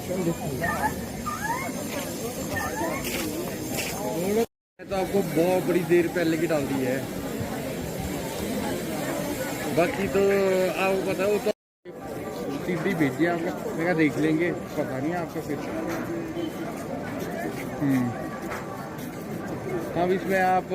तो आपको बहुत बड़ी देर पहले की डाल दी है, बाकी तो आपको पता है वो तो तीसरी भेजी आपको, मैं देख लेंगे, पता नहीं आपका फिर। अब इसमें आप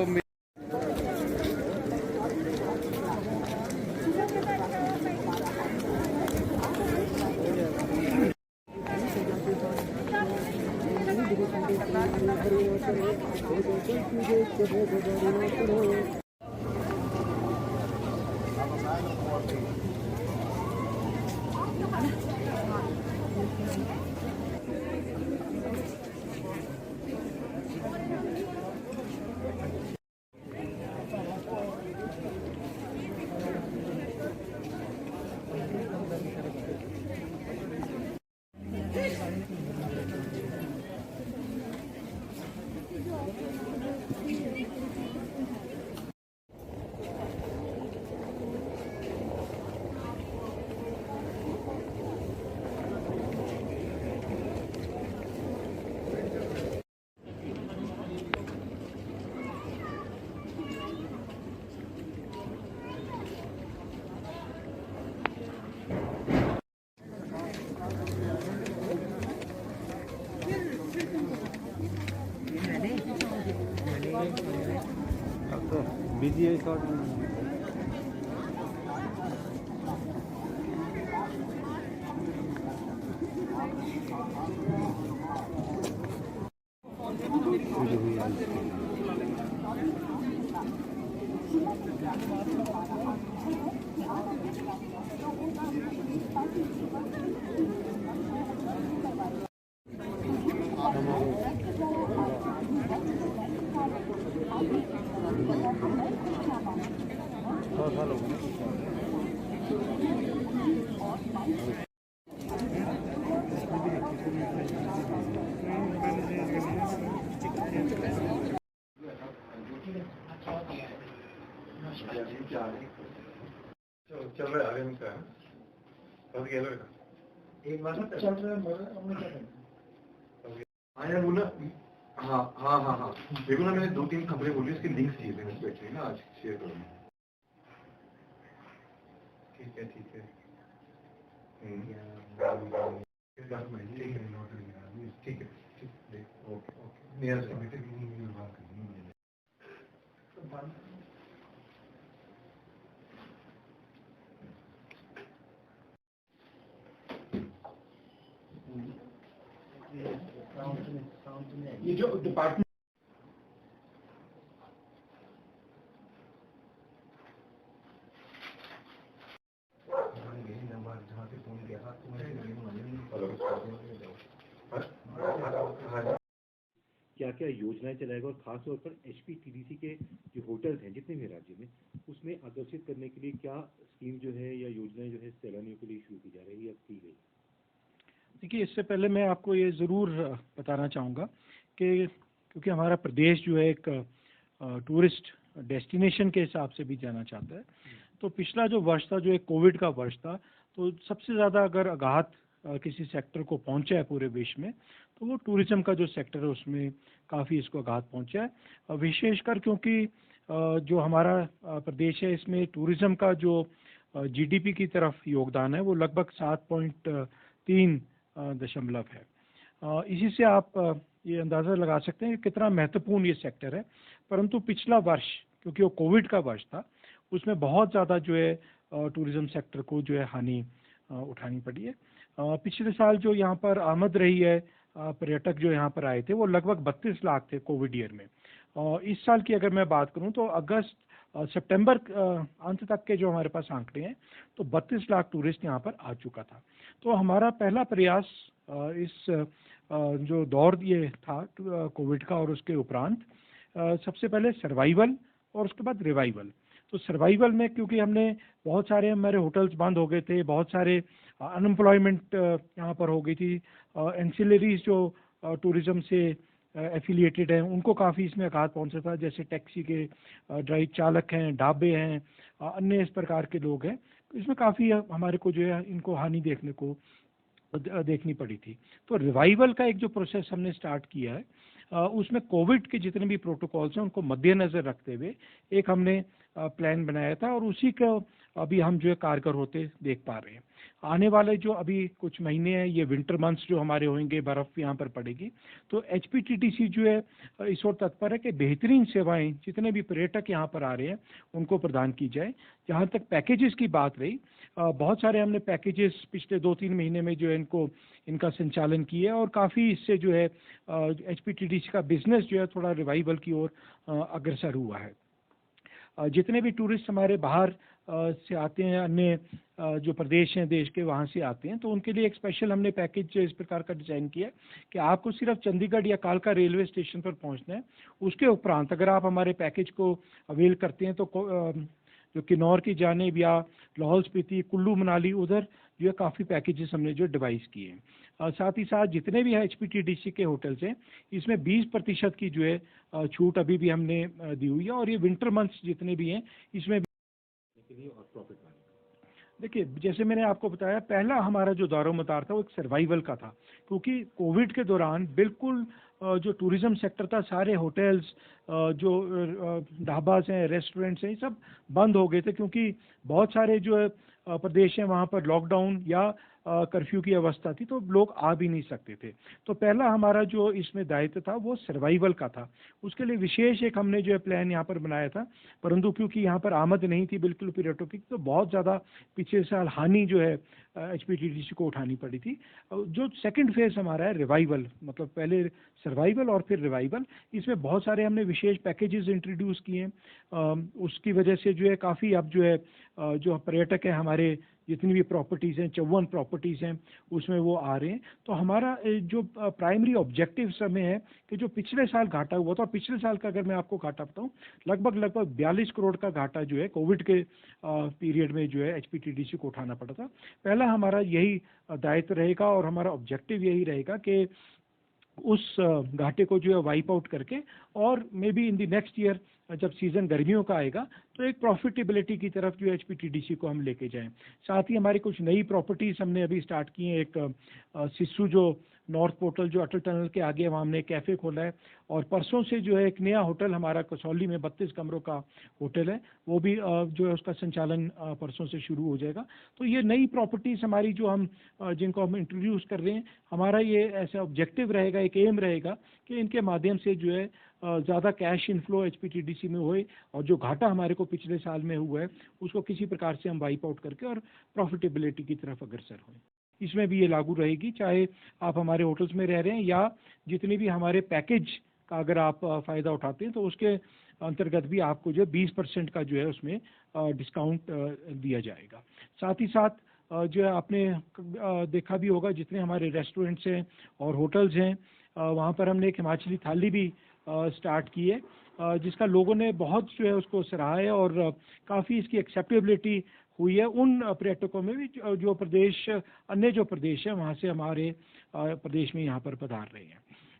बिजी है शॉर्ट में। चल रहा है आगे में क्या है? एक बार चल रहा है हमने क्या करना? हाँ यार बोला, हाँ हाँ हाँ हाँ देखो ना, मैंने 2-3 खबरें बोली, इसके लिंक्स चाहिए थे मुझको एक्चुअली ना, आज शेयर करो। ठीक है ठीक है। ठीक है ठीक, ओके ओके नियर से ये जो डिपार्टमेंट क्या क्या योजनाएं चलाएगा और खास तौर पर HPTDC के जो होटल्स हैं जितने भी राज्य में, उसमें आकर्षित करने के लिए क्या स्कीम जो है या योजनाएं जो है सैलानियों के लिए शुरू की जा रही है या की गई? देखिए, इससे पहले मैं आपको ये ज़रूर बताना चाहूँगा कि क्योंकि हमारा प्रदेश जो है एक टूरिस्ट डेस्टिनेशन के हिसाब से भी जाना चाहता है, तो पिछला जो वर्ष था जो एक कोविड का वर्ष था, तो सबसे ज़्यादा अगर आघात किसी सेक्टर को पहुंचा है पूरे विश्व में, तो वो टूरिज्म का जो सेक्टर है उसमें काफ़ी इसको आघात पहुंचा है। विशेषकर क्योंकि जो हमारा प्रदेश है, इसमें टूरिज्म का जो GDP की तरफ योगदान है वो लगभग 7.3 दशमलव है। इसी से आप ये अंदाज़ा लगा सकते हैं कि कितना महत्वपूर्ण ये सेक्टर है। परंतु पिछला वर्ष क्योंकि वो कोविड का वर्ष था, उसमें बहुत ज़्यादा जो है टूरिज्म सेक्टर को जो है हानि उठानी पड़ी है। पिछले साल जो यहाँ पर आमद रही है, पर्यटक जो यहाँ पर आए थे वो लगभग 32 लाख थे कोविड ईयर में। इस साल की अगर मैं बात करूँ तो अगस्त सितंबर अंत तक के जो हमारे पास आंकड़े हैं, तो 32 लाख टूरिस्ट यहाँ पर आ चुका था। तो हमारा पहला प्रयास इस जो दौर ये था कोविड का और उसके उपरांत, सबसे पहले सर्वाइवल और उसके बाद रिवाइवल। तो सर्वाइवल में क्योंकि हमने बहुत सारे हमारे होटल्स बंद हो गए थे, बहुत सारे अनएम्प्लॉयमेंट यहाँ पर हो गई थी, एंसिलरीज जो टूरिज्म से एफिलिएटेड हैं उनको काफ़ी इसमें आघात पहुंचा था, जैसे टैक्सी के ड्राइव चालक हैं, ढाबे हैं, अन्य इस प्रकार के लोग हैं। तो इसमें काफ़ी हमारे को जो है इनको हानि देखने को देखनी पड़ी थी। तो रिवाइवल का एक जो प्रोसेस हमने स्टार्ट किया है, उसमें कोविड के जितने भी प्रोटोकॉल्स हैं उनको मद्देनज़र रखते हुए एक हमने प्लान बनाया था, और उसी का अभी हम जो है कारगर होते देख पा रहे हैं। आने वाले जो अभी कुछ महीने हैं, ये विंटर मंथ्स जो हमारे होंगे, बर्फ़ यहाँ पर पड़ेगी, तो एचपीटीडीसी जो है इस ओर तत्पर है कि बेहतरीन सेवाएं जितने भी पर्यटक यहाँ पर आ रहे हैं उनको प्रदान की जाए। जहाँ तक पैकेजेस की बात रही, बहुत सारे हमने पैकेजेस पिछले 2-3 महीने में जो है इनका संचालन किया, और काफ़ी इससे जो है एचपीटीडीसी का बिजनेस जो है थोड़ा रिवाइवल की ओर अग्रसर हुआ है। जितने भी टूरिस्ट हमारे बाहर से आते हैं, अन्य जो प्रदेश हैं देश के, वहाँ से आते हैं, तो उनके लिए एक स्पेशल हमने पैकेज इस प्रकार का डिज़ाइन किया है कि आपको सिर्फ चंडीगढ़ या कालका रेलवे स्टेशन पर पहुँचना है। उसके उपरांत अगर आप हमारे पैकेज को अवेल करते हैं तो जो किन्नौर की जानिब या लाहौल स्पीति, कुल्लू मनाली, उधर जो है काफ़ी पैकेजेस हमने जो डिवाइस किए हैं। साथ ही साथ जितने भी एचपीटीडीसी के होटल्स हैं, इसमें 20% की जो है छूट अभी भी हमने दी हुई है, और ये विंटर मंथ्स जितने भी हैं इसमें भी। और प्रॉफिट देखिए, जैसे मैंने आपको बताया, पहला हमारा जो दारोमदार था वो एक सर्वाइवल का था, क्योंकि कोविड के दौरान बिल्कुल जो टूरिज्म सेक्टर था, सारे होटल्स, जो ढाबाज हैं, रेस्टोरेंट्स हैं, ये सब बंद हो गए थे, क्योंकि बहुत सारे जो है प्रदेश हैं वहाँ पर लॉकडाउन या कर्फ्यू की अवस्था थी, तो लोग आ भी नहीं सकते थे। तो पहला हमारा जो इसमें दायित्व था वो सर्वाइवल का था। उसके लिए विशेष एक हमने जो है प्लान यहाँ पर बनाया था, परंतु क्योंकि यहाँ पर आमद नहीं थी बिल्कुल पर्यटकों की, तो बहुत ज़्यादा पिछले साल हानि जो है एचपीटीडीसी को उठानी पड़ी थी। जो सेकंड फेज हमारा है रिवाइवल, मतलब पहले सर्वाइवल और फिर रिवाइवल, इसमें बहुत सारे हमने विशेष पैकेजेस इंट्रोड्यूस किए हैं। उसकी वजह से जो है काफ़ी अब जो है जो पर्यटक हैं हमारे, जितनी भी प्रॉपर्टीज़ हैं, 54 प्रॉपर्टीज़ हैं, उसमें वो आ रहे हैं। तो हमारा जो प्राइमरी ऑब्जेक्टिव समय है कि जो पिछले साल घाटा हुआ था, और पिछले साल का अगर मैं आपको घाटा बताऊं, लगभग 42 करोड़ का घाटा जो है कोविड के पीरियड में जो है एचपीटीडीसी को उठाना पड़ा था। पहला हमारा यही दायित्व रहेगा, और हमारा ऑब्जेक्टिव यही रहेगा कि उस घाटे को जो है वाइप आउट करके, और may be in the next year जब सीज़न गर्मियों का आएगा तो एक प्रॉफिटेबिलिटी की तरफ जो एचपीटीडीसी को हम लेके जाएं। साथ ही हमारी कुछ नई प्रॉपर्टीज़ हमने अभी स्टार्ट की हैं। एक सिस्सू जो नॉर्थ पोर्टल जो अटल टनल के आगे, वहाँ हमने कैफ़े खोला है, और परसों से जो है एक नया होटल हमारा कसौली में 32 कमरों का होटल है, वो भी जो है उसका संचालन परसों से शुरू हो जाएगा। तो ये नई प्रॉपर्टीज़ हमारी जो हम जिनको हम इंट्रोड्यूस कर रहे हैं, हमारा ये ऐसा ऑब्जेक्टिव रहेगा, एक एम रहेगा कि इनके माध्यम से जो है ज़्यादा कैश इनफ्लो एचपीटीडीसी में होए, और जो घाटा हमारे को पिछले साल में हुआ है उसको किसी प्रकार से हम वाइप आउट करके और प्रॉफिटेबिलिटी की तरफ अग्रसर हों। इसमें भी ये लागू रहेगी, चाहे आप हमारे होटल्स में रह रहे हैं या जितने भी हमारे पैकेज का अगर आप फ़ायदा उठाते हैं, तो उसके अंतर्गत भी आपको जो 20% का जो है उसमें डिस्काउंट दिया जाएगा। साथ ही साथ जो है आपने देखा भी होगा, जितने हमारे रेस्टोरेंट्स हैं और होटल्स हैं, वहाँ पर हमने एक हिमाचली थाली भी स्टार्ट की है, जिसका लोगों ने बहुत जो है उसको सराहा है, और काफ़ी इसकी एक्सेप्टेबिलिटी हुई है उन पर्यटकों में भी जो प्रदेश, अन्य जो प्रदेश है वहाँ से हमारे प्रदेश में यहाँ पर पधार रहे हैं।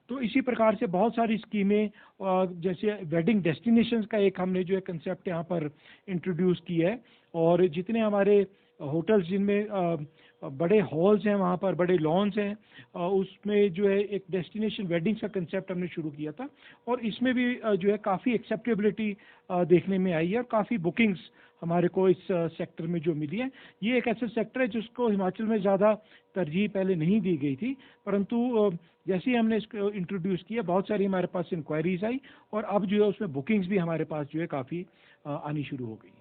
तो इसी प्रकार से बहुत सारी स्कीमें, जैसे वेडिंग डेस्टिनेशंस का एक हमने जो है कंसेप्ट यहाँ पर इंट्रोड्यूस किया है, और जितने हमारे होटल्स जिनमें बड़े हॉल्स हैं, वहाँ पर बड़े लॉन्स हैं, उसमें जो है एक डेस्टिनेशन वेडिंग्स का कंसेप्ट हमने शुरू किया था, और इसमें भी जो है काफ़ी एक्सेप्टेबिलिटी देखने में आई है, और काफ़ी बुकिंग्स हमारे को इस सेक्टर में जो मिली है। ये एक ऐसा सेक्टर है जिसको हिमाचल में ज़्यादा तरजीह पहले नहीं दी गई थी, परंतु जैसे ही हमने इसको इंट्रोड्यूस किया, बहुत सारी हमारे पास इंक्वायरीज आई, और अब जो है उसमें बुकिंग्स भी हमारे पास जो है काफ़ी आनी शुरू हो गई है।